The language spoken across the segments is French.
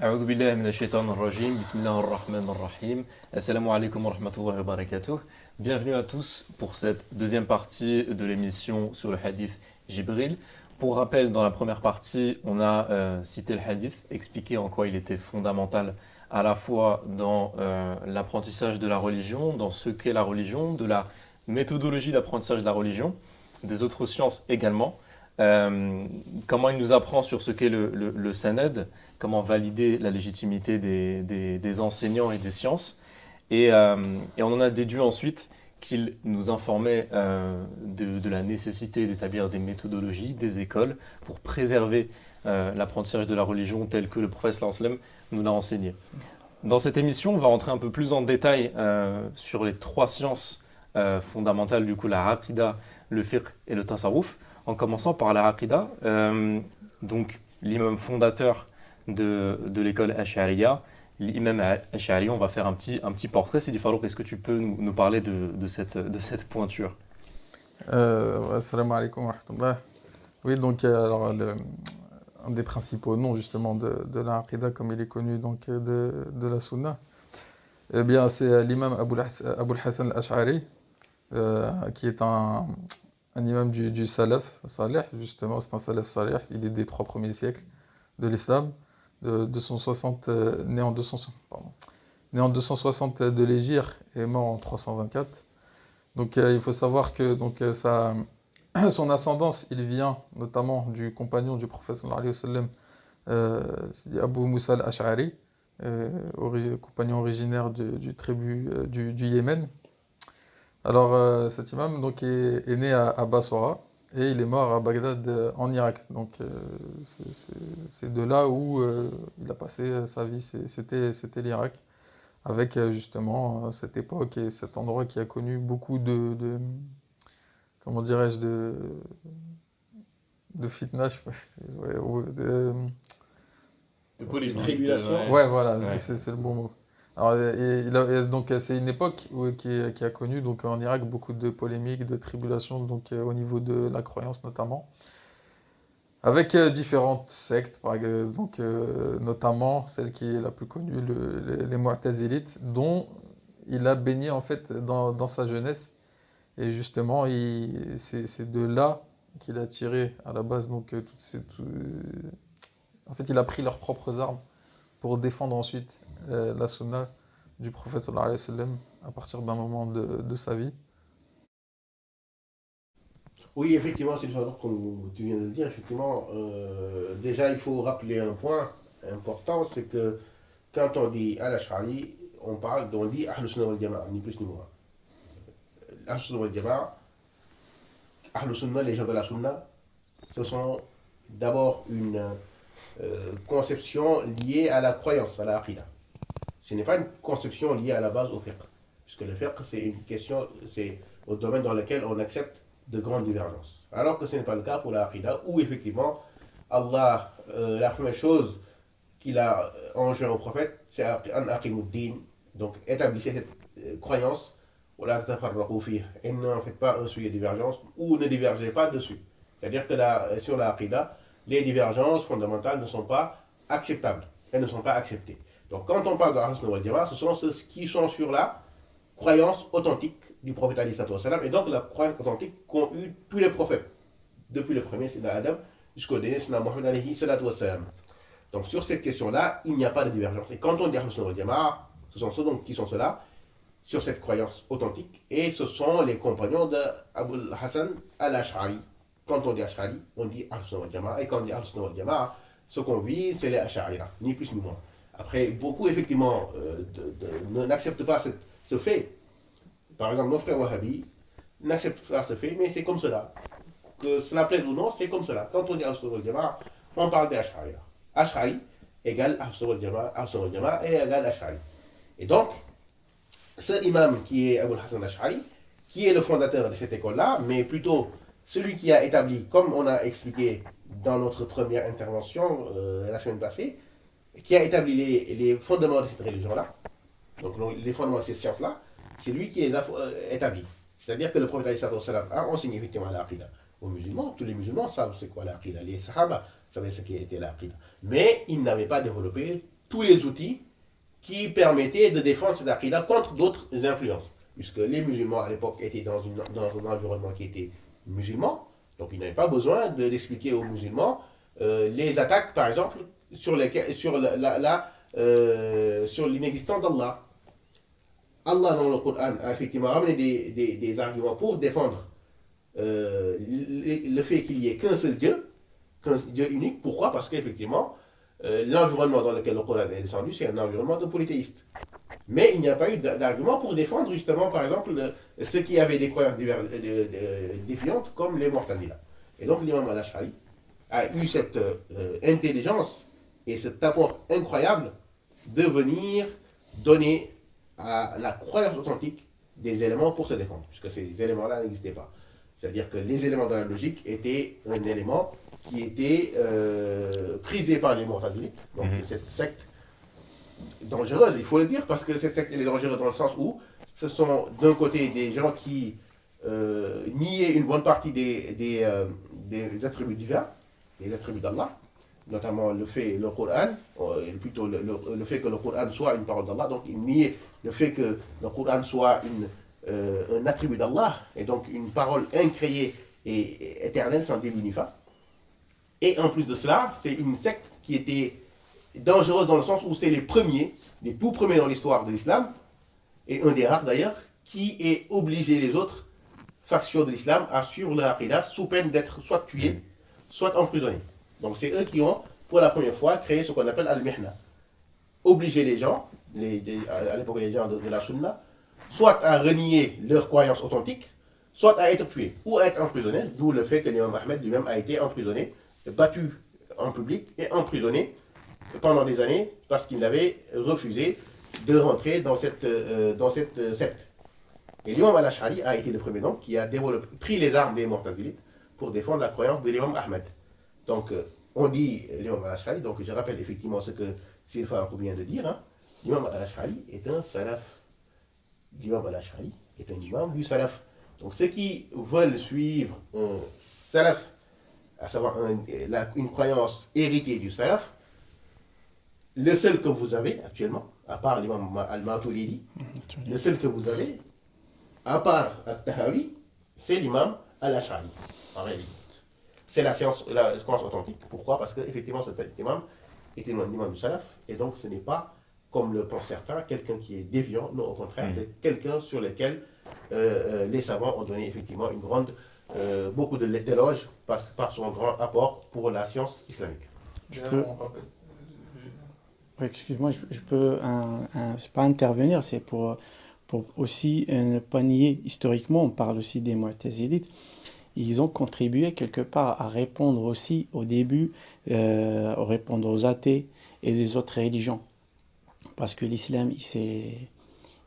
أعوذ بالله من الشيطان الرجيم بسم الله الرحمن الرحيم Assalamu alaikum wa rahmatullahi wa barakatuh. Bienvenue à tous pour cette deuxième partie de l'émission sur le hadith Jibril. Pour rappel, dans la première partie, on a cité le hadith, expliqué en quoi il était fondamental à la fois dans l'apprentissage de la religion, dans ce qu'est la religion, de la méthodologie d'apprentissage de la religion, des autres sciences également. Comment il nous apprend sur ce qu'est le sanad, comment valider la légitimité des enseignants et des sciences. Et on en a déduit ensuite qu'il nous informait de la nécessité d'établir des méthodologies, des écoles, pour préserver l'apprentissage de la religion tel que le prophète sallallahu alayhi wa sallam nous l'a enseigné. Dans cette émission, on va rentrer un peu plus en détail sur les trois sciences fondamentales, du coup la aqida, le fiqh et le tasawwuf, en commençant par la aqida. Donc l'imam fondateur de l'école Ash'ariya, l'imam Ash'ari, on va faire un petit portrait. Sidi Farouk, est-ce que tu peux nous parler de cette pointure? Assalamu alaikum wa rahmatullah. Oui, donc alors, un des principaux noms justement de la Aqida, comme il est connu donc, de la Sunna, eh bien, c'est l'imam Abul Hassan al-Ash'ari, qui est un imam du Salaf Salih, justement, c'est un Salaf Salih, il est des 3 premiers siècles de l'islam, né en 260 de l'Hégire et mort en 324. Donc il faut savoir que son ascendance, il vient notamment du compagnon du prophète sallallahu alayhi wa sallam, c'est Abu Musa al-Ash'ari, compagnon originaire du tribu du Yémen. Alors cet imam donc, est né à Bassora et il est mort à Bagdad en Irak. Donc c'est de là où il a passé sa vie, c'était l'Irak, avec justement cette époque et cet endroit qui a connu beaucoup comment dirais-je, de fitna, je sais pas, De polémique. Tribulation. ouais, voilà, Ouais. c'est le bon mot. Alors, donc c'est une époque qui a connu donc en Irak beaucoup de polémiques, de tribulations, donc au niveau de la croyance notamment, avec différentes sectes, donc notamment celle qui est la plus connue, les Mu'tazilites, dont il a baigné en fait dans sa jeunesse. Et justement, c'est de là qu'il a tiré à la base donc en fait, il a pris leurs propres armes pour défendre ensuite la sunna du prophète sallallahu alayhi wa sallam à partir d'un moment de sa vie. Oui, effectivement, c'est le genre comme tu viens de le dire. Effectivement, déjà, il faut rappeler un point important, c'est que quand on dit al-Ash'ari, on dit Ahlus Sunnah wal Jama'a, ni plus ni moins. Ahlus Sunnah wal Jama'a, Ahlus Sunnah, les gens de la Sunna, ce sont d'abord une conception liée à la croyance, à la aqidah. Ce n'est pas une conception liée à la base au fiqh. Puisque le fiqh, c'est une question, c'est au domaine dans lequel on accepte de grandes divergences. Alors que ce n'est pas le cas pour la aqidah, où effectivement, Allah, la première chose qu'il a enjoint au prophète, c'est an aqimuddin, donc établissez cette croyance, et n'en faites pas un sujet de divergence, ou ne divergez pas dessus. C'est-à-dire que sur la aqidah, les divergences fondamentales ne sont pas acceptables, elles ne sont pas acceptées. Donc quand on parle de Ahlus Sunnah wal Jama'a, ce sont ceux qui sont sur la croyance authentique du prophète alayhi salatu wassalam, et donc la croyance authentique qu'ont eu tous les prophètes, depuis le premier, c'est Adam, jusqu'au dernier, c'est Mohammed alayhi salatu wassalam. Donc sur cette question-là, il n'y a pas de divergence. Et quand on dit Ahlus Sunnah wal Jama'a, ce sont ceux donc qui sont ceux-là, sur cette croyance authentique, et ce sont les compagnons d'Abul Hassan al-Ash'ari. Quand on dit Ash'ari, on dit Ahlus Sunnah wal Jama'a, et quand on dit Ahlus Sunnah wal Jama'a, ce qu'on vit, c'est les Ash'arira, ni plus ni moins. Après, beaucoup effectivement n'acceptent pas ce fait. Par exemple, nos frères wahhabis n'acceptent pas ce fait, mais c'est comme cela. Que cela plaise ou non, c'est comme cela. Quand on dit Ahlus Sunnah wal Jama'a, on parle des Ash'arira. Ash'ari égale Ahlus Sunnah wal Jama'a, Ahlus Sunnah wal Jama'a et égale Ash'ari. Et donc, ce imam qui est Abul Hassan al-Ash'ari, qui est le fondateur de cette école-là, mais plutôt celui qui a établi, comme on a expliqué dans notre première intervention la semaine passée, qui a établi les fondements de cette religion-là, donc les fondements de cette science-là, c'est lui qui les a établis. C'est-à-dire que le prophète sallallahu alayhi wa sallam a enseigné effectivement l'aqida aux musulmans. Tous les musulmans savent c'est quoi l'aqida. Les sahaba savaient ce qu'était l'aqida. Mais ils n'avaient pas développé tous les outils qui permettaient de défendre cette aqidah contre d'autres influences. Puisque les musulmans à l'époque étaient dans un environnement qui était musulman, donc ils n'avaient pas besoin d'expliquer aux musulmans les attaques, par exemple, sur l'inexistence d'Allah. Allah, dans le Coran, a effectivement ramené des arguments pour défendre le fait qu'il n'y ait qu'un seul Dieu unique. Pourquoi? Parce qu'effectivement, l'environnement dans lequel le Coran est descendu, c'est un environnement de polythéistes. Mais il n'y a pas eu d'argument pour défendre justement, par exemple, ceux qui avaient des croyances défiantes, comme les Mu'tazila. Et donc l'imam al-Ash'ari a eu cette intelligence et cet apport incroyable de venir donner à la croyance authentique des éléments pour se défendre, puisque ces éléments-là n'existaient pas. C'est-à-dire que les éléments de la logique étaient un élément qui était prisé par les Mu'tazilites, donc cette secte dangereuse, il faut le dire, parce que cette secte est dangereuse dans le sens où ce sont d'un côté des gens qui niaient une bonne partie des attributs divins, des attributs d'Allah, notamment le fait que le Coran soit une parole d'Allah, donc ils niaient le fait que le Coran soit un attribut d'Allah, et donc une parole incréée et éternelle sans début ni fin. Et en plus de cela, c'est une secte qui était dangereuse dans le sens où c'est les tout premiers dans l'histoire de l'islam, et un des rares d'ailleurs, qui est obligé les autres factions de l'islam à suivre leur aqidah sous peine d'être soit tués, soit emprisonnés. Donc c'est eux qui ont, pour la première fois, créé ce qu'on appelle al-mihna. Obliger les gens, à l'époque les gens de la sunna, soit à renier leurs croyances authentiques, soit à être tués, ou à être emprisonnés, d'où le fait que l'imam Ahmed lui-même a été emprisonné, battu en public et emprisonné pendant des années parce qu'il avait refusé de rentrer dans cette secte. Et l'imam al-Ash'ari a été le premier donc qui a pris les armes des Mu'tazilites pour défendre la croyance de l'imam Ahmed. Donc on dit l'imam al-Ash'ari, donc je rappelle effectivement ce que Sidi Farrokh vient de dire, hein. L'imam al-Ash'ari est un salaf. L'imam al-Ash'ari est un imam du salaf. Donc ceux qui veulent suivre un salaf, à savoir une croyance héritée du salaf, le seul que vous avez actuellement, à part l'imam al-Maturidi, le seul que vous avez, à part al-Tahawi, c'est l'imam al-Ash'ari, en réalité. C'est la croyance authentique. Pourquoi? Parce qu'effectivement, cet imam était l'imam du salaf, et donc ce n'est pas, comme le pensent certains, quelqu'un qui est déviant. Non, au contraire, c'est quelqu'un sur lequel les savants ont donné effectivement beaucoup d'éloges par son grand apport pour la science islamique. Oui, excuse-moi, je peux c'est pas intervenir, c'est pour aussi ne pas nier historiquement, on parle aussi des Mu'tazilites. Ils ont contribué quelque part à répondre aussi au début, répondre aux athées et les autres religions. Parce que l'islam,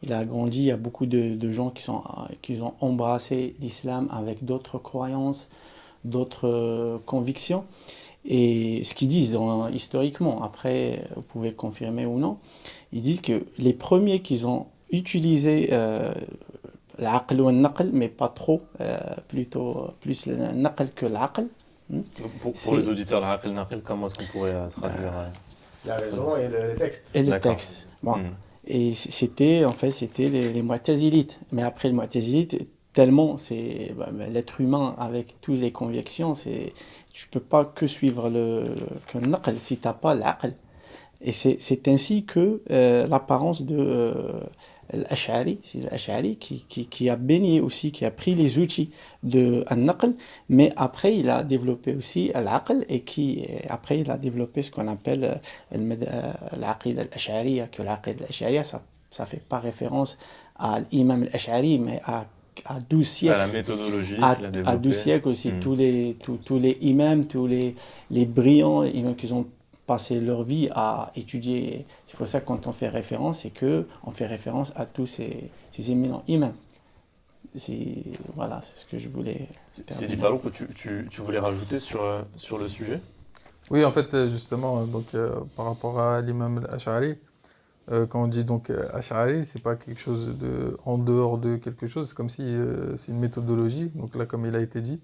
il a grandi, il y a beaucoup de gens qui ont embrassé l'islam avec d'autres croyances, d'autres convictions. Et ce qu'ils disent historiquement, après vous pouvez confirmer ou non, ils disent que les premiers qu'ils ont utilisé l'aql ou le-naql, mais pas trop, plutôt plus le naql que l'aql. Pour les auditeurs, l'aql-naql, comment est-ce qu'on pourrait traduire la raison et le texte. Et le texte. Bon. Et c'était les Mu'tazilites. Mais après les Mu'tazilites, tellement l'être humain avec toutes les convictions, tu peux pas que suivre le naql si tu n'as pas l'aql. Et c'est ainsi que l'apparence de l'Ash'ari, c'est l'Ash'ari qui a baigné aussi, qui a pris les outils de al-naql, mais après il a développé aussi l'aql, et après il a développé ce qu'on appelle l'aqid al-Ash'ari, que l'aqid al-Ash'ari, ça fait pas référence à l'imam al-Ash'ari, mais à 12 siècles. À la méthodologie à 12 siècles aussi, tous les imams, tous les brillants imams qui ont passé leur vie à étudier. C'est pour ça que quand on fait référence, c'est qu'on fait référence à tous ces éminents imams. Voilà, c'est ce que je voulais... Sidi Farrokh, tu voulais rajouter sur le sujet? Oui, en fait, justement, par rapport à l'imam al-Ash'ari, quand on dit donc Ash'ari, c'est pas quelque chose en dehors de quelque chose, c'est comme si c'est une méthodologie. Donc là, comme il a été dit,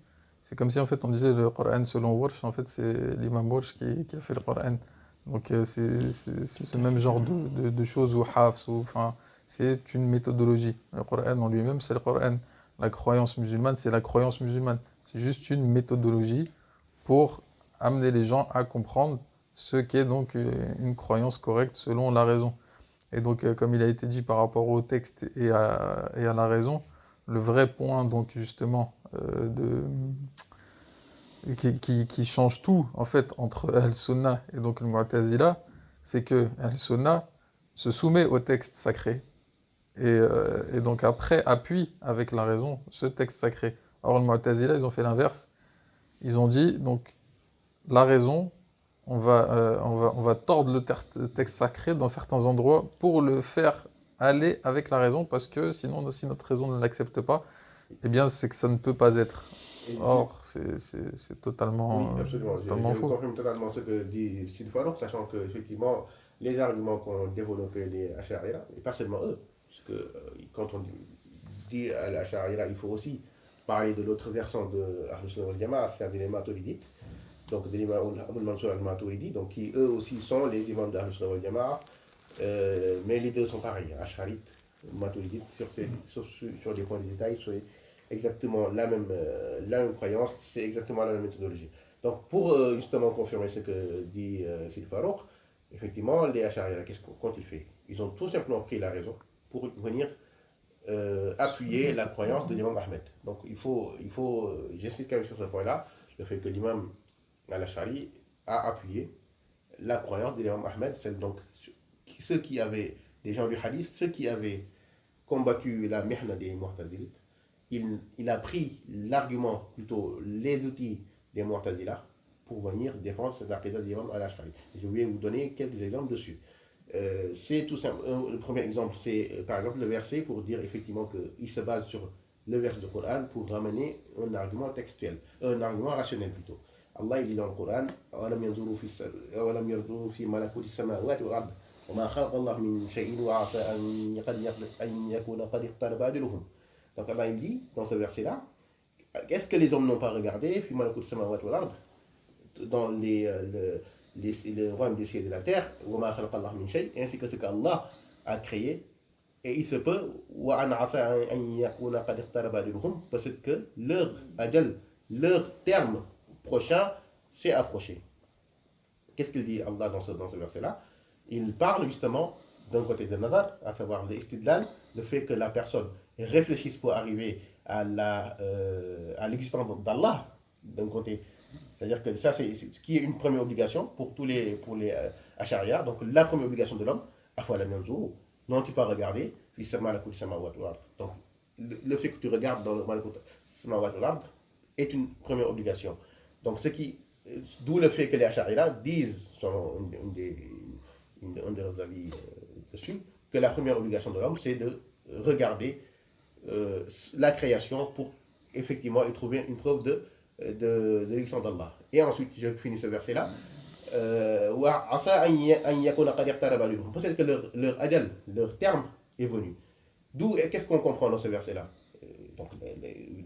c'est comme si en fait on disait le Coran selon Warsh, en fait c'est l'imam Warsh qui a fait le Coran Donc c'est ce même genre de choses, ou hafs, enfin, c'est une méthodologie. Le Coran en lui-même, c'est le Coran. La croyance musulmane, c'est la croyance musulmane. C'est juste une méthodologie pour amener les gens à comprendre ce qu'est donc une croyance correcte selon la raison. Et donc, comme il a été dit par rapport au texte et à la raison, le vrai point, donc justement, qui change tout, en fait, entre Al-Sunnah et donc le Mu'tazila, c'est que Al-Sunnah se soumet au texte sacré et donc après appuie avec la raison ce texte sacré. Or, le Mu'tazila, ils ont fait l'inverse. Ils ont dit, donc, la raison, on va tordre le texte sacré dans certains endroits pour le faire aller avec la raison, parce que sinon, si notre raison ne l'accepte pas, eh bien, c'est que ça ne peut pas être. Et Or, c'est oui, totalement, absolument. totalement Je faux. confirme totalement ce que dit Sylvain Farouk, sachant que effectivement, les arguments qu'ont développés les Ash'ariyya, et pas seulement eux, parce que quand on dit à l'Ash'ariyya, il faut aussi parler de l'autre versant de Ahlus Sunnah wal Jama'a, c'est-à-dire les Maturidites, donc de l'imam Abul Mansur al-Maturidi, donc qui eux aussi sont les imams d'Ahlus Sunnah wal Jama'a, mais les deux sont pareils, Ash'arites, Maturidites, sur des points de détail, exactement la même croyance, c'est exactement la même méthodologie. Donc, pour justement confirmer ce que dit Phil Farouk, effectivement, les Ash'ariya, qu'ont ils fait? Ils ont tout simplement pris la raison pour venir appuyer la croyance de l'imam Ahmed. Donc, j'insiste quand même sur ce point-là, le fait que l'imam al-Ash'ari a appuyé la croyance de l'imam Ahmed, donc ceux qui avaient, des gens du hadith, ceux qui avaient combattu la mihna des Mu'tazilites, il a pris l'argument, plutôt les outils des Mu'tazila pour venir défendre cette aqidah d'imam al-Ash'ari. Je vais vous donner quelques exemples dessus. C'est tout simple. Le premier exemple, c'est par exemple le verset pour dire effectivement qu'il se base sur le verset du Coran pour ramener un argument textuel, un argument rationnel plutôt. Allah il dit dans le Coran أَوَلَمْ يَنْظُرُوا فِي مَلَكُوتِ السَّمَاوَاتِ وَالْأَرْضِ وَمَا خَلَقَ اللَّهُ مِنْ شَيْءٍ وَعَسَىٰ أَنْ يَكُونَ قَدِ اقْتَرَبَ أَجَلُهُم. Donc Allah il dit dans ce verset-là, qu'est-ce que les hommes n'ont pas regardé dans le royaume des cieux et de la terre, ainsi que ce qu'Allah a créé, et il se peut parce que leur ajal, leur terme prochain s'est approché. Qu'est-ce qu'il dit Allah dans ce verset-là? Il parle justement d'un côté de Nazar, à savoir l'istidlal, le fait que la personne réfléchisse pour arriver à l'existence d'Allah, d'un côté. C'est-à-dire que ça, c'est ce qui est une première obligation pour les Ash'ariyya. Donc la première obligation de l'homme, non, tu peux regarder, donc le fait que tu regardes dans le Malakut Samawat wal Ard est une première obligation. Donc d'où le fait que les Ash'ariyya disent, selon un de leurs avis dessus, que la première obligation de l'homme, c'est de regarder la création pour effectivement y trouver une preuve de l'existence d'Allah. Et ensuite, je finis ce verset-là. Peut-être que leur ajal, leur terme est venu. Qu'est-ce qu'on comprend dans ce verset-là? Donc,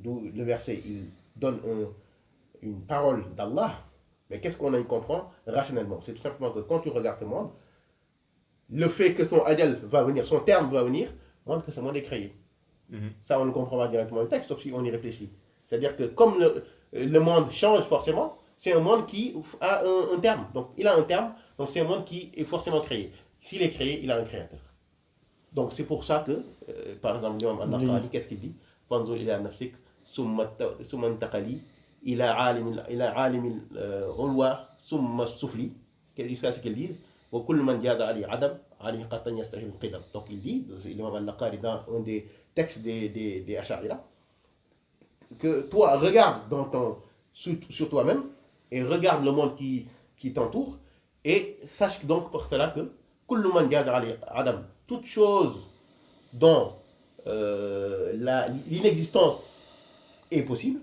d'où le verset, il donne une parole d'Allah, mais qu'est-ce qu'on en comprend rationnellement? C'est tout simplement que quand tu regardes ce monde, le fait que son ajal va venir, son terme va venir, montre que ce monde est créé. Ça, on ne comprend pas directement le texte, sauf si on y réfléchit. C'est-à-dire que comme le monde change forcément, c'est un monde qui a un terme. Donc, il a un terme, donc c'est un monde qui est forcément créé. S'il est créé, il a un créateur. Donc, c'est pour ça que, par exemple, l'imam al-Naqali, qu'est-ce qu'il dit? Fanzur ila nafsik, summa intaqali, ila alim al-ulwa, summa sufli. Qu'est-ce qu'ils disent? Wa kullu man jada ali adam, ali qatan yastahil al-qidam. Donc, il dit, l'imam al-Naqali, dans un des textes des Ash'ariyya, que toi, regarde sur toi-même et regarde le monde qui t'entoure et sache donc pour cela que kullu man jada ali adam, toute chose dont l'inexistence est possible,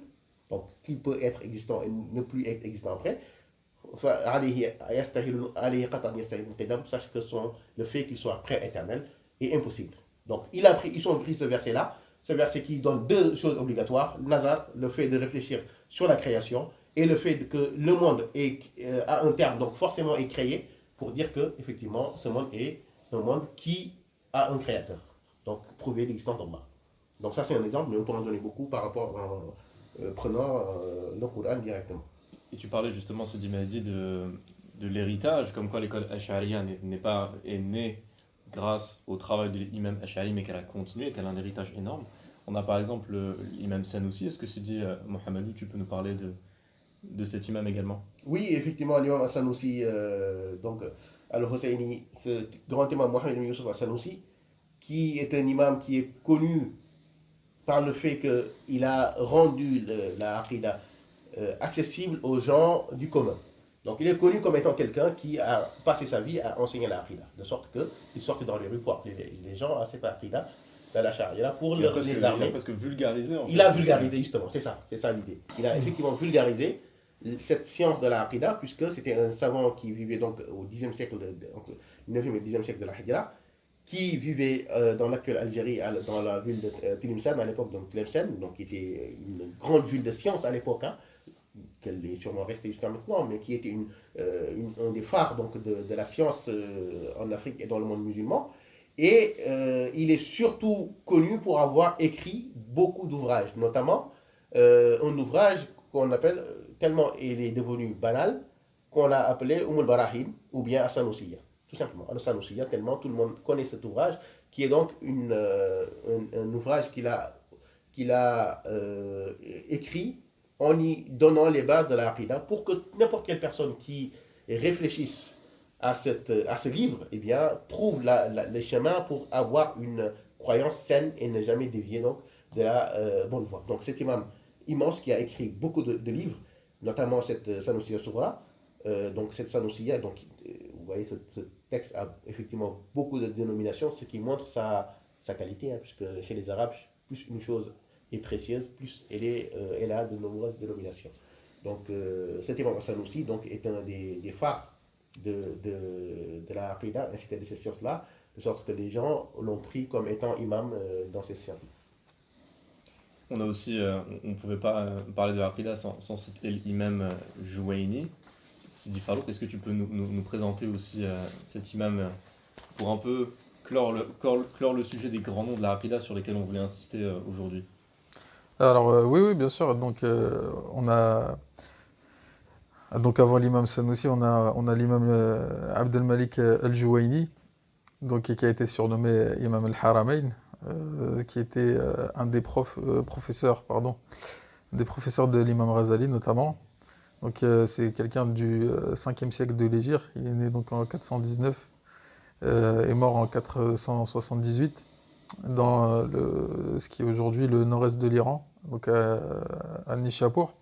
donc qui peut être existant et ne plus être existant après, sache que le fait qu'il soit prééternel est impossible. Donc ils ont pris ce verset-là, ce verset qui donne deux choses obligatoires, Nazar, le fait de réfléchir sur la création, et le fait que le monde a un terme, donc forcément est créé, pour dire que, effectivement, ce monde est un monde qui a un créateur. Donc, prouver l'existence d'Allah. Donc, ça, c'est un exemple, mais on peut en donner beaucoup par rapport prenant le Coran directement. Et tu parlais justement, Sidi Mahdi, de l'héritage, comme quoi l'école Ash'ariya est née grâce au travail de l'imam Ash'ari, mais qu'elle a continué, qu'elle a un héritage énorme. On a par exemple l'imam Sanoussi. Est-ce que Sidi Mohamedou, tu peux nous parler de cet imam également? Oui, effectivement, l'imam Al-Sanoussi, donc Al-Husseini, ce grand imam Mohamed ibn Yusuf Al-Sanoussi, qui est un imam qui est connu par le fait qu'il a rendu la Aqidah accessible aux gens du commun. Donc il est connu comme étant quelqu'un qui a passé sa vie à enseigner la Aqidah, de sorte qu'il sorte dans les rues pour appeler les gens à cette Aqidah, à la Sharia, pour Il a les armer. presque vulgarisé en fait. Il a vulgarisé, justement, c'est ça l'idée. Il a effectivement vulgarisé cette science de la Aqidah, puisque c'était un savant qui vivait donc au Xe siècle, entre le 9e et le 10e siècle de la Hijra, qui vivait dans l'actuelle Algérie, dans la ville de Tlemcen, à l'époque, donc Tlemcen, donc qui était une grande ville de science à l'époque, hein, qu'elle est sûrement restée jusqu'à maintenant, mais qui était un des phares donc, de la science en Afrique et dans le monde musulman. Et il est surtout connu pour avoir écrit beaucoup d'ouvrages, notamment un ouvrage qu'on appelle, tellement il est devenu banal, qu'on l'a appelé al-Barahim, ou bien As-Sanousiyya. Tout simplement, As-Sanousiyya, tellement tout le monde connaît cet ouvrage, qui est donc un ouvrage qu'il a écrit en y donnant les bases de la Aqidah pour que n'importe quelle personne qui réfléchisse à ce livre, eh bien, trouve le chemin pour avoir une croyance saine et ne jamais dévier donc, de la bonne voie. Donc cet imam immense qui a écrit beaucoup de livres, notamment cette Sanousiyya Soura, donc cette Sanousiyya, donc vous voyez ce texte a effectivement beaucoup de dénominations, ce qui montre sa qualité, hein, puisque chez les Arabes, plus une chose est précieuse, plus elle a de nombreuses dénominations. Donc cet imam Sanoussi donc, est un des phares de la Aqidah, ainsi que de ces sciences-là, de sorte que les gens l'ont pris comme étant imam dans ces sciences. On a aussi, on ne pouvait pas parler de l'Aqidah sans citer l'imam Jouaini. Sidi Farouk, est-ce que tu peux nous présenter aussi cet imam pour un peu clore le sujet des grands noms de la Aqidah sur lesquels on voulait insister aujourd'hui? Alors, oui, bien sûr. Donc, on a. Donc, avant l'imam Sanoussi, on a l'imam Abdelmalik Al-Jouaini, donc, qui a été surnommé imam Al-Haramain, qui était un des professeurs de l'imam Razali notamment. Donc c'est quelqu'un du 5e siècle de l'Hégire. Il est né donc en 419 et mort en 478 dans ce qui est aujourd'hui le nord-est de l'Iran, donc à Nishapur.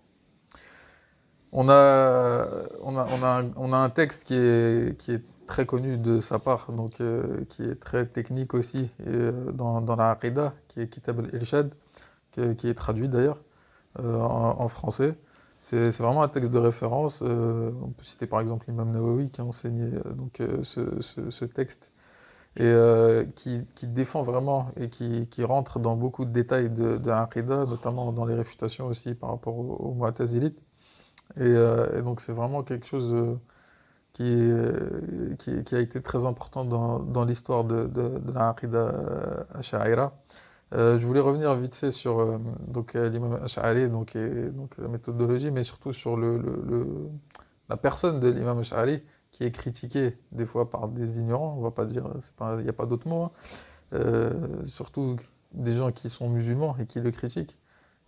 On a un texte qui est très connu de sa part, donc qui est très technique aussi dans la Aqidah, qui est Kitab al-Irshad, qui est traduit d'ailleurs en français. C'est vraiment un texte de référence. On peut citer par exemple l'imam Nawawi qui a enseigné ce texte et qui défend vraiment et qui rentre dans beaucoup de détails de l'Aqidah, notamment dans les réfutations aussi par rapport aux Mu'tazilites. Et donc c'est vraiment quelque chose qui a été très important dans l'histoire de l'Aqidah Ash'ariyya. Je voulais revenir vite fait sur l'imam Ash'ari, donc la méthodologie, mais surtout sur la personne de l'imam Ash'ari qui est critiquée des fois par des ignorants, on va pas dire, il n'y a pas d'autre mot, hein. Surtout des gens qui sont musulmans et qui le critiquent.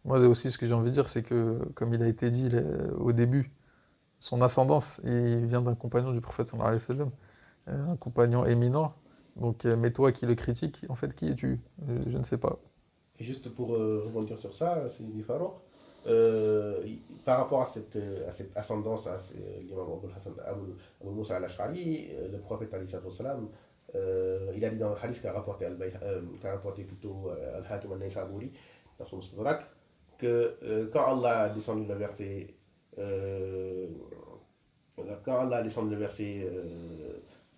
Moi aussi ce que j'ai envie de dire, c'est que comme il a été dit au début, son ascendance, il vient d'un compagnon du prophète sallallahu alayhi wa sallam, un compagnon éminent. Donc, mais toi qui le critiques, en fait, qui es-tu? Je ne sais pas. Et juste pour rebondir sur ça, c'est différent. Par rapport à cette ascendance, à l'imam Abu Musa al-Ash'ari, le prophète alayhi salam, il a dit dans le hadith qu'a rapporté plutôt Al-Hakim al-Naysaburi dans son Mustadrak, que quand Allah a descendu le verset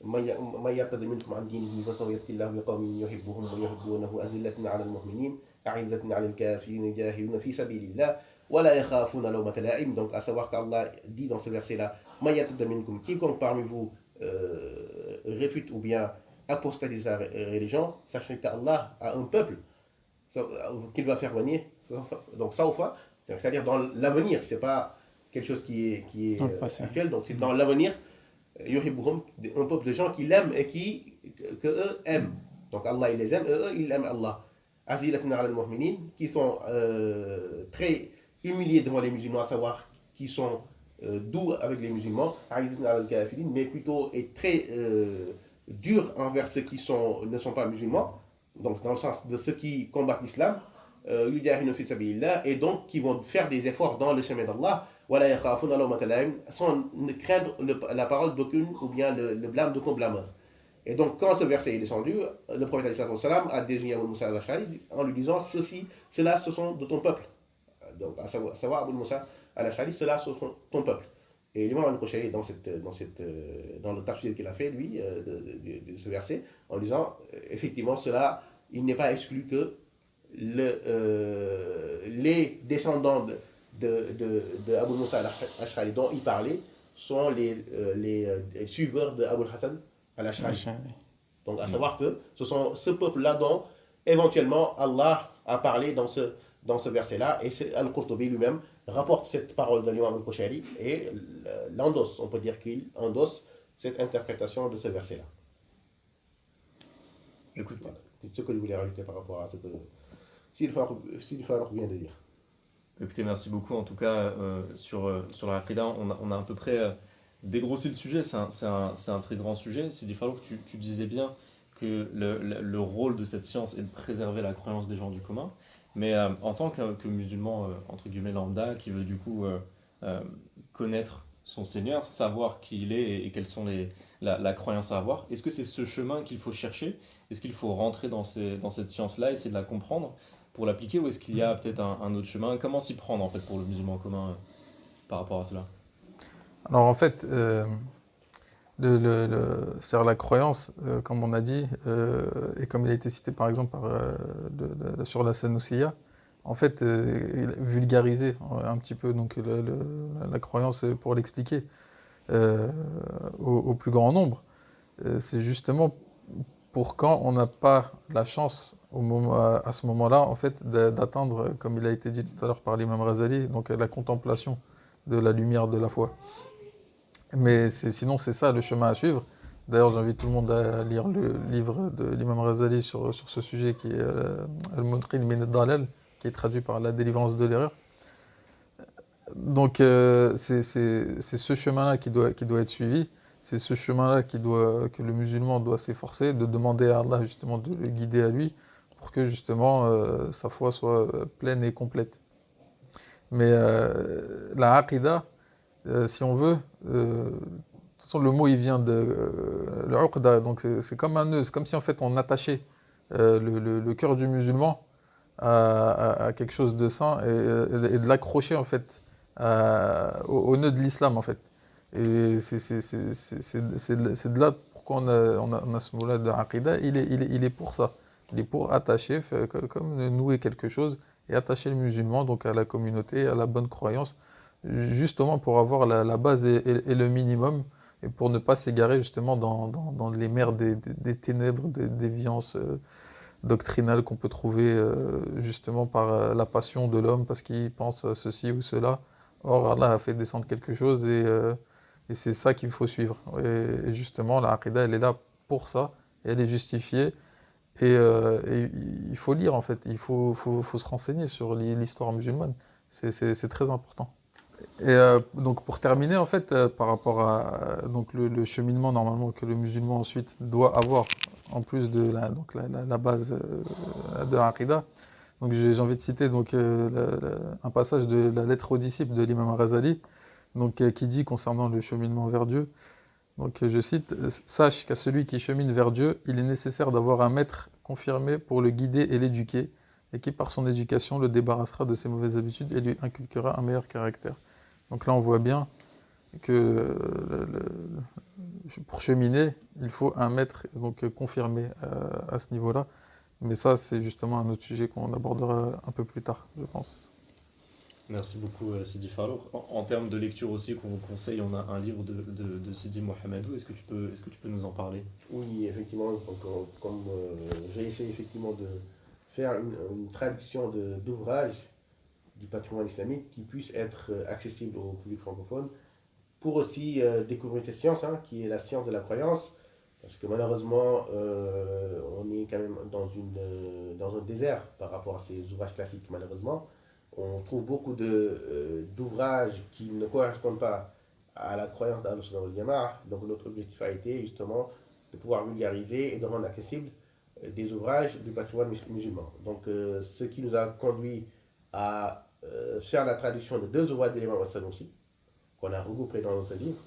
من يرتد منكم عن دينه فسوف يأتي الله بقوم يحبهم ويحبونه أذلة على المؤمنين أعزة على الكافرين يجاهدون في سبيل الله ولا يخافون لومة لائم. Donc à savoir qu'Allah dit dans ce verset là, من يرتد منكم, quiconque parmi vous réfute ou bien apostatise sa religion, sachant qu'Allah a un peuple qu'il va faire venir. Donc ça, c'est-à-dire dans l'avenir, c'est pas quelque chose qui est Dans le passé. actuel, donc c'est dans l'avenir. Yuhibbuhum, un peuple de gens qui l'aiment et que eux aiment. Donc Allah il les aime, et eux ils aiment Allah. Azilatun ala al-mu'minin, qui sont très humiliés devant les musulmans, à savoir qui sont doux avec les musulmans, Azilatun ala al-kafirin, mais plutôt et très durs envers ceux qui ne sont pas musulmans, donc dans le sens de ceux qui combattent l'islam, yujahiduna fi sabilillah, et donc qui vont faire des efforts dans le chemin d'Allah, sans craindre la parole d'aucune ou bien le blâme d'aucun blâmeur. Et donc, quand ce verset est descendu, le prophète a désigné Abu Moussa al-Ash'ari en lui disant ceux-là, ce sont de ton peuple. Donc, à savoir Abu Moussa al-Ash'ari, ceux-là, ce sont ton peuple. Et l'imam al-Qushayri, dans le tafsir qu'il a fait, lui, de ce verset, en disant effectivement, cela, il n'est pas exclu que les descendants de Abu Moussa al-Ash'ari dont il parlait sont les suiveurs de Abu Hassan al-Ash'ari. Donc à savoir que ce sont ce peuple-là dont éventuellement Allah a parlé dans ce verset-là, et Al-Qurtubi lui-même rapporte cette parole de l'imam al-Qushayri et l'endosse, on peut dire qu'il endosse cette interprétation de ce verset-là. Écoute, Voilà. C'est ce que je voulais rajouter par rapport à ce que Sidi Farouk vient de dire. écoutez, merci beaucoup. En tout cas, sur la Aqida, on a à peu près dégrossi le sujet. C'est un très grand sujet. Sidi Farouk, tu disais bien que le rôle de cette science est de préserver la croyance des gens du commun. Mais en tant que musulman, entre guillemets, lambda, qui veut du coup connaître son Seigneur, savoir qui il est et quelles sont la croyance à avoir, est-ce que c'est ce chemin qu'il faut chercher? Est-ce qu'il faut rentrer dans cette science-là, essayer de la comprendre pour l'appliquer, ou est-ce qu'il y a peut-être un autre chemin? Comment s'y prendre en fait pour le musulman commun par rapport à cela? Alors en fait, c'est-à-dire la croyance, comme on a dit, et comme il a été cité par exemple sur la Sanoussia, en fait, vulgariser un petit peu donc, la croyance pour l'expliquer au plus grand nombre. C'est justement pour quand on n'a pas la chance à ce moment-là, en fait, d'atteindre, comme il a été dit tout à l'heure par l'imam Razali, donc la contemplation de la lumière de la foi. Mais sinon, c'est ça le chemin à suivre. D'ailleurs, j'invite tout le monde à lire le livre de l'imam Razali sur ce sujet qui est Al-Muntrin min ad-Dalal, qui est traduit par La délivrance de l'erreur. Donc, c'est ce chemin-là qui doit être suivi. C'est ce chemin-là que le musulman doit s'efforcer de demander à Allah justement de le guider à lui pour que justement sa foi soit pleine et complète. Mais la aqidah, si on veut, de toute façon le mot il vient de le uqda, donc c'est comme un nœud, c'est comme si en fait on attachait le cœur du musulman à quelque chose de saint et de l'accrocher en fait au nœud de l'islam en fait. Et c'est de là pourquoi on a ce mot-là de aqidah, il est pour ça. Il est pour attacher, comme nouer quelque chose et attacher le musulman donc à la communauté, à la bonne croyance, justement pour avoir la base et le minimum et pour ne pas s'égarer justement dans les mers des ténèbres, des déviances doctrinales qu'on peut trouver justement par la passion de l'homme parce qu'il pense à ceci ou cela. Or Allah a fait descendre quelque chose et c'est ça qu'il faut suivre. Et justement la aqidah elle est là pour ça, et elle est justifiée. Et il faut lire en fait, il faut se renseigner sur l'histoire musulmane, c'est très important. Et donc pour terminer en fait, par rapport à donc le cheminement normalement que le musulman ensuite doit avoir, en plus de la base de l'Aqidah, donc j'ai envie de citer donc, un passage de la lettre aux disciples de l'imam Razali, donc, qui dit concernant le cheminement vers Dieu. Donc je cite, sache qu'à celui qui chemine vers Dieu, il est nécessaire d'avoir un maître confirmé pour le guider et l'éduquer, et qui par son éducation le débarrassera de ses mauvaises habitudes et lui inculquera un meilleur caractère. Donc là on voit bien que pour cheminer, il faut un maître donc, confirmé à ce niveau-là. Mais ça c'est justement un autre sujet qu'on abordera un peu plus tard, je pense. Merci beaucoup, Sidi Farlouk. En termes de lecture aussi qu'on vous conseille, on a un livre de Sidi Mohamedou. Est-ce que tu peux nous en parler? Oui, effectivement, comme j'ai essayé effectivement de faire une traduction d'ouvrages du patrimoine islamique qui puisse être accessible au public francophone pour aussi découvrir cette science, hein, qui est la science de la croyance, parce que malheureusement, on est quand même dans un désert par rapport à ces ouvrages classiques, malheureusement. On trouve beaucoup d'ouvrages qui ne correspondent pas à la croyance d'Al-Sunnah wal Jama'a. Donc notre objectif a été justement de pouvoir vulgariser et de rendre accessibles des ouvrages du patrimoine musulman. Donc ce qui nous a conduit à faire la traduction de deux ouvrages de l'imam al-Sanusi, qu'on a regroupés dans ce livre.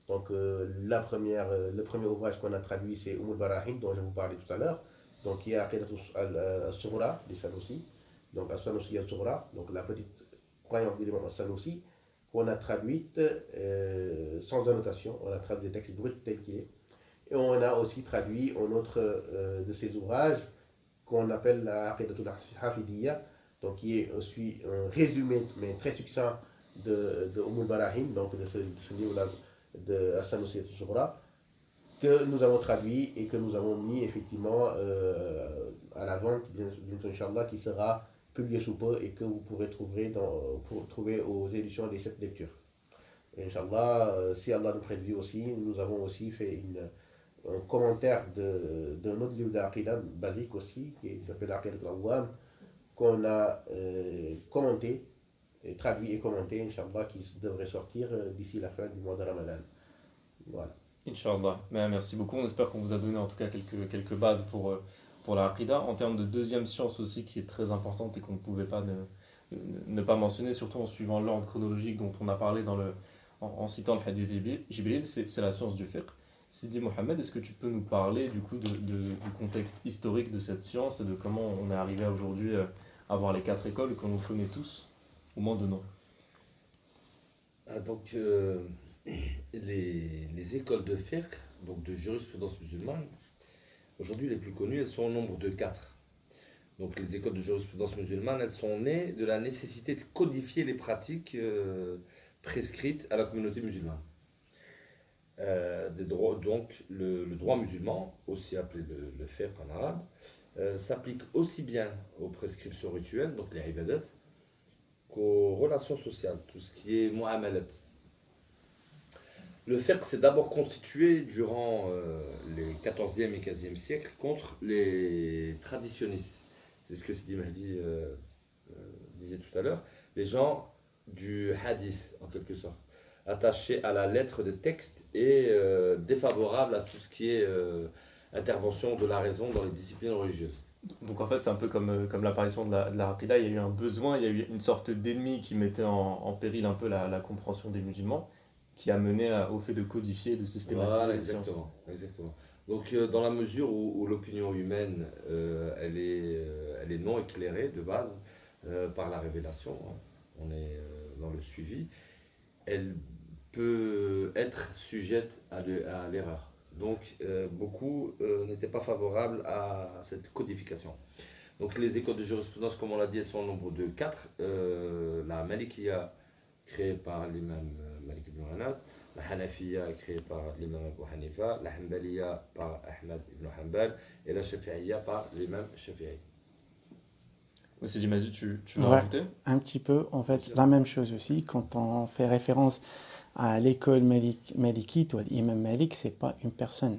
Donc le premier ouvrage qu'on a traduit, c'est al-Barahim, dont je vous parlais tout à l'heure, donc qui est Aqidat al-Sughra du Sanusi, donc al-Sanusi al-Sughra, donc la petite croyance de l'imam al-Sanusi, qu'on a traduite sans annotation, on a traduit des textes bruts tels qu'il est. Et on a aussi traduit un autre de ces ouvrages qu'on appelle la Aqidatul Hafidiyya, donc qui est aussi un résumé, mais très succinct, de al-Barahim, donc de ce livre-là de As-Sanusi al-Sughra, que nous avons traduit et que nous avons mis effectivement à la vente, bientôt Inch'Allah, qui sera publié sous peu et que vous pourrez trouver aux éditions des 7 lectures. Et Inch'Allah, si Allah nous prête vie aussi, nous avons aussi fait un commentaire d'un autre livre d'Aqidah basique aussi, qui s'appelle Aqidat al-Awwam, qu'on a commenté, traduit et commenté, Inch'Allah, qui devrait sortir d'ici la fin du mois de Ramadan. Voilà. Inch'Allah. Merci beaucoup. On espère qu'on vous a donné en tout cas quelques bases pour la Aqidah. En termes de deuxième science aussi, qui est très importante et qu'on ne pouvait pas ne pas mentionner, surtout en suivant l'ordre chronologique dont on a parlé en citant le hadith Jibril, c'est la science du fiqh. Sidi Mohamed, est-ce que tu peux nous parler du coup du contexte historique de cette science et de comment on est arrivé aujourd'hui à avoir les 4 écoles qu'on nous connaît tous, au moins de nom? Donc, les écoles de fiqh, donc de jurisprudence musulmane, aujourd'hui les plus connues, elles sont au nombre de 4. Donc les écoles de jurisprudence musulmane, elles sont nées de la nécessité de codifier les pratiques prescrites à la communauté musulmane. Donc le droit musulman, aussi appelé le fiqh en arabe, s'applique aussi bien aux prescriptions rituelles, donc les ibadat, qu'aux relations sociales, tout ce qui est mu'amalat. Le fiqh s'est d'abord constitué durant les 14e et 15e siècles contre les traditionnistes. C'est ce que Sidi Mahdi disait tout à l'heure. Les gens du hadith, en quelque sorte, attachés à la lettre des textes et défavorables à tout ce qui est intervention de la raison dans les disciplines religieuses. Donc en fait, c'est un peu comme l'apparition de la Aqidah. Il y a eu un besoin, il y a eu une sorte d'ennemi qui mettait en péril un peu la compréhension des musulmans, qui a mené au fait de codifier, de systématiser. Voilà, exactement. Donc dans la mesure où l'opinion humaine elle est non éclairée de base par la révélation, hein, on est dans le suivi, elle peut être sujette à l'erreur. Donc beaucoup n'étaient pas favorables à cette codification. Donc les écoles de jurisprudence, comme on l'a dit, elles sont au nombre de 4. La Malikiya, créée par l'imam Malik ibn Anas, la Hanafiya, créée par l'imam Abu Hanifa, la Hanbaliya par Ahmad ibn Hanbal et la Shafi'iyya par l'imam Shafi'i. Aussi, j'imagine, tu veux Ouais, rajouter? un petit peu. En fait, la même chose aussi, quand on fait référence à l'école malikite ou à l'imam Malik, c'est pas une personne.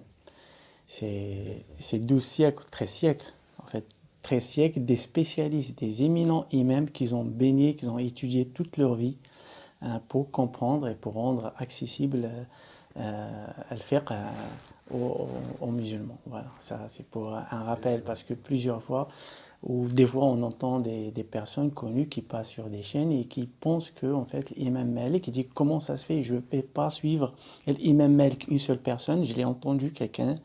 C'est 12 siècles, 13 siècles. En fait, 13 siècles, des spécialistes, des éminents imams qui ont baigné, qui ont étudié toute leur vie pour comprendre et pour rendre accessible le fiqh aux musulmans. Voilà, ça c'est pour un rappel, parce que plusieurs fois, ou des fois on entend des personnes connues qui passent sur des chaînes et qui pensent que en fait l'imam Malik, il dit comment ça se fait, je ne vais pas suivre l'imam Malik, une seule personne. Je l'ai entendu, quelqu'un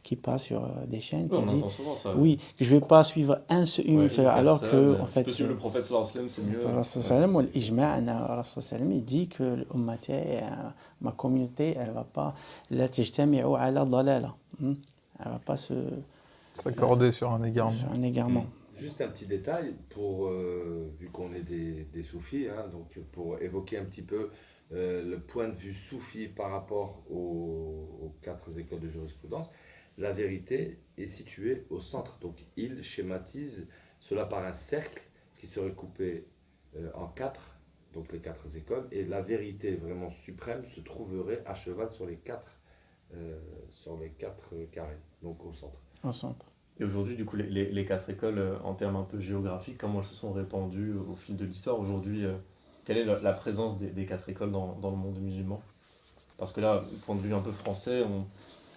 qui passe sur des chaînes qui On dit entend souvent ça. oui, que je ne vais pas suivre une seule, alors que en fait tu peux suivre le prophète sallallahu alayhi wa sallam, c'est mieux. le Rasul sallam, ou l'ijma', le Rasul sallam, il dit que l'ummati, ma communauté, elle va pas la tajtami'u ala dalala. Elle va pas S'accorder sur un égarement. sur un égarement. Juste un petit détail, vu qu'on est des soufis, hein, donc pour évoquer un petit peu le point de vue soufi par rapport aux quatre écoles de jurisprudence, la vérité est située au centre. Donc il schématise cela par un cercle qui serait coupé en quatre, donc les quatre écoles, et la vérité vraiment suprême se trouverait à cheval sur les quatre carrés, donc au centre. Au centre. Et aujourd'hui, du coup, les quatre écoles, en termes un peu géographiques, comment elles se sont répandues au fil de l'histoire? Aujourd'hui, quelle est la présence des quatre écoles dans le monde musulman? Parce que là, du point de vue un peu français,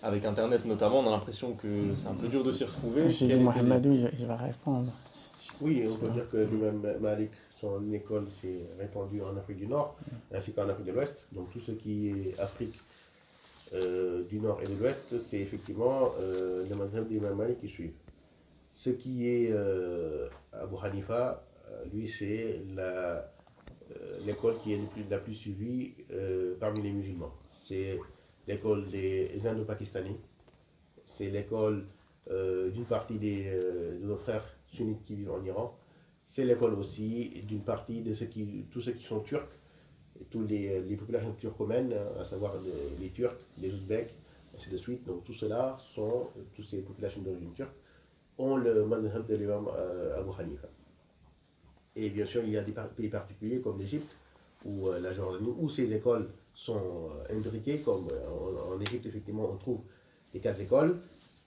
avec Internet notamment, on a l'impression que c'est un peu dur de s'y retrouver. J'ai dit Mohamedou, il va répondre. Oui, on peut dire que l'imam Malik, son école s'est répandue en Afrique du Nord, ainsi qu'en Afrique de l'Ouest. Donc tout ce qui est Afrique du Nord et de l'Ouest, c'est effectivement le mazhab d'imam Malik qui suivent. Ce qui est Abu Hanifa, lui, c'est l'école qui est la plus suivie parmi les musulmans. C'est l'école des Indo-Pakistanais, c'est l'école d'une partie de nos frères sunnites qui vivent en Iran, c'est l'école aussi d'une partie de tous ceux qui sont turcs, et tous les populations turcomènes, à savoir les Turcs, les Ouzbeks, ainsi de suite. Donc tout cela toutes ces populations d'origine turque, ont le madhhab de l'imam Abu Hanifa. Et bien sûr, il y a des pays particuliers comme l'Égypte ou la Jordanie, où ces écoles sont imbriquées, comme en Égypte, effectivement, on trouve les quatre écoles.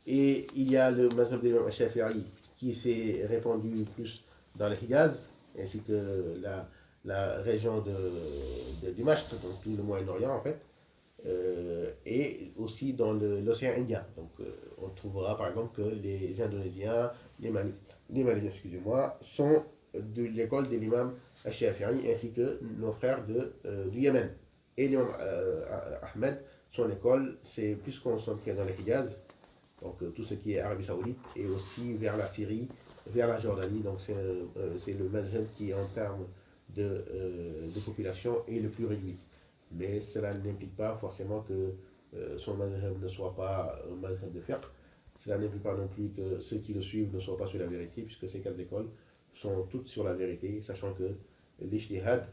Et il y a le mazhab de l'imam Shafi'i qui s'est répandu plus dans le Hijaz, ainsi que la région de Dimashq, donc tout le Moyen-Orient en fait, et aussi dans l'océan Indien. Donc on trouvera par exemple que les Indonésiens, les Malaisiens, excusez-moi, sont de l'école de l'imam Shafi'i, ainsi que nos frères du Yémen. Et l'imam Ahmed, son école, c'est plus concentré dans le Hijaz, donc tout ce qui est Arabie Saoudite, et aussi vers la Syrie, vers la Jordanie. Donc c'est le mazhab qui, en termes de population, est le plus réduit. Mais cela n'implique pas forcément que son mazhab ne soit pas un mazhab de fiqh. Cela n'implique pas non plus que ceux qui le suivent ne soient pas sur la vérité, puisque ces quatre écoles sont toutes sur la vérité, sachant que l'ijtihad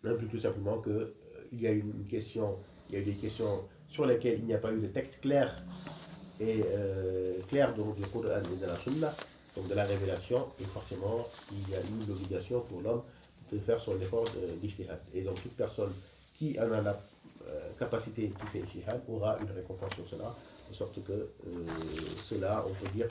implique tout simplement qu'il y a eu des questions sur lesquelles il n'y a pas eu de texte clair donc du Coran et de la Sunna, donc de la révélation, et forcément il y a eu l'obligation pour l'homme de faire son effort d'ijtihad. Et donc toute personne qui en a la capacité, qui fait ijtihad, aura une récompense sur cela, de sorte que cela, on peut dire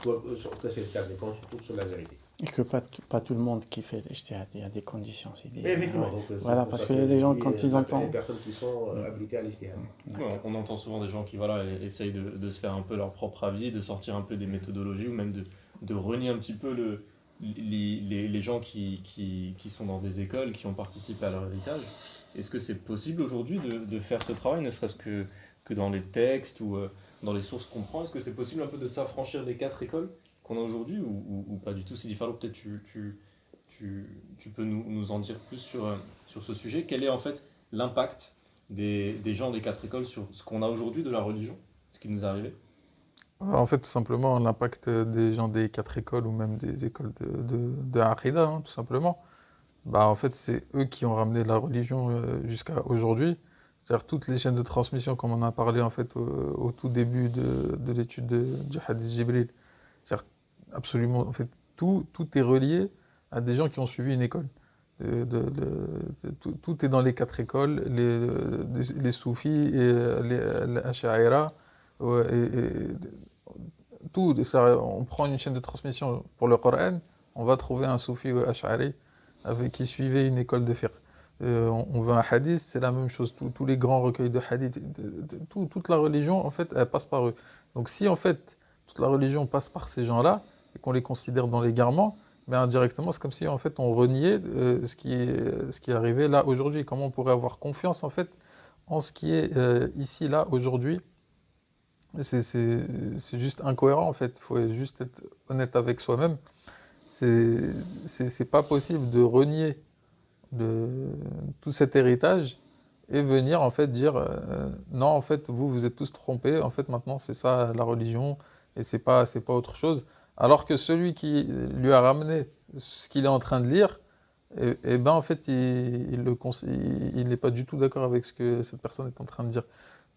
que c'est le cas des comptes, surtout sur la vérité. Et que pas tout le monde qui fait l'ijtihad, il y a des conditions. Effectivement. Donc, voilà, parce qu'il y a des gens, quand ils entendent... Les personnes qui sont habilitées à l'ijtihad. Ouais, on entend souvent des gens qui voilà, essayent de se faire un peu leur propre avis, de sortir un peu des méthodologies, ou même de renier un petit peu les gens qui sont dans des écoles, qui ont participé à leur héritage. Est-ce que c'est possible aujourd'hui de faire ce travail, ne serait-ce que dans les textes ou dans les sources qu'on prend? Est-ce que c'est possible un peu de s'affranchir des quatre écoles qu'on a aujourd'hui, ou pas du tout? Sidi Farrou, peut-être tu peux nous en dire plus sur ce sujet. Quel est en fait l'impact des gens des quatre écoles sur ce qu'on a aujourd'hui de la religion, ce qui nous est arrivé? En fait, tout simplement, l'impact des gens des quatre écoles, ou même des écoles de Aqida, hein, tout simplement, en fait, c'est eux qui ont ramené la religion jusqu'à aujourd'hui. C'est-à-dire toutes les chaînes de transmission, comme on a parlé en fait au tout début de l'étude du hadith Jibril. C'est-à-dire absolument, en fait, tout est relié à des gens qui ont suivi une école. Tout est dans les quatre écoles, les soufis et les ash'aira. Tout, on prend une chaîne de transmission pour le Coran, on va trouver un soufi ou ash'ari qui suivait une école de fiqh. On veut un hadith, c'est la même chose. Tous les grands recueils de hadith, toute la religion, en fait, elle passe par eux. Donc si, en fait, toute la religion passe par ces gens-là, et qu'on les considère dans l'égarement, indirectement, c'est comme si, en fait, on reniait ce qui est arrivé là, aujourd'hui. Comment on pourrait avoir confiance, en fait, en ce qui est ici, là, aujourd'hui? C'est juste incohérent, en fait. Il faut juste être honnête avec soi-même. C'est pas possible de renier tout cet héritage et venir en fait dire non, en fait vous êtes tous trompés, en fait maintenant c'est ça la religion et c'est pas autre chose, Alors que celui qui lui a ramené ce qu'il est en train de lire, et ben en fait, il n'est pas du tout d'accord avec ce que cette personne est en train de dire.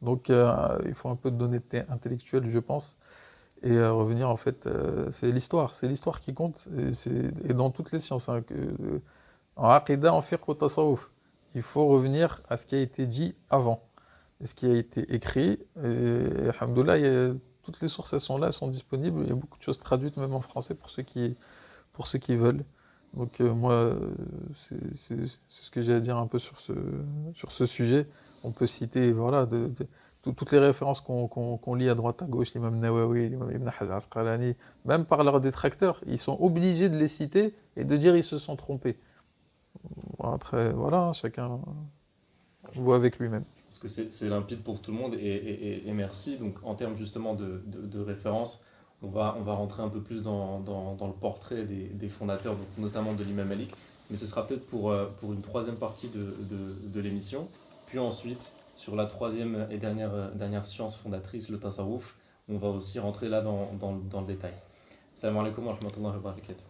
Donc, il faut un peu d'honnêteté intellectuelle, je pense, et revenir en fait, c'est l'histoire qui compte, et dans toutes les sciences, hein, en aqida, en fiqh ou tasawwuf, il faut revenir à ce qui a été dit avant, et ce qui a été écrit, et alhamdoulilah, toutes les sources elles sont là, elles sont disponibles, il y a beaucoup de choses traduites même en français pour ceux qui veulent. Donc moi, c'est ce que j'ai à dire un peu sur ce sujet. On peut citer voilà, toutes les références qu'on lit à droite à gauche, l'imam Nawawi, l'imam Ibn Hajar Asqalani, même par leurs détracteurs, ils sont obligés de les citer et de dire ils se sont trompés. Bon, après, voilà, hein, chacun voit avec lui-même. Je pense que c'est limpide pour tout le monde et merci. Donc en termes justement de référence, on va rentrer un peu plus dans le portrait des fondateurs, donc notamment de l'imam Malik, mais ce sera peut-être pour une troisième partie de l'émission. Puis ensuite, sur la troisième et dernière science fondatrice, le tasawwuf, on va aussi rentrer là dans le détail. Salam alaikum wa rahmatullahi wa barakatuh.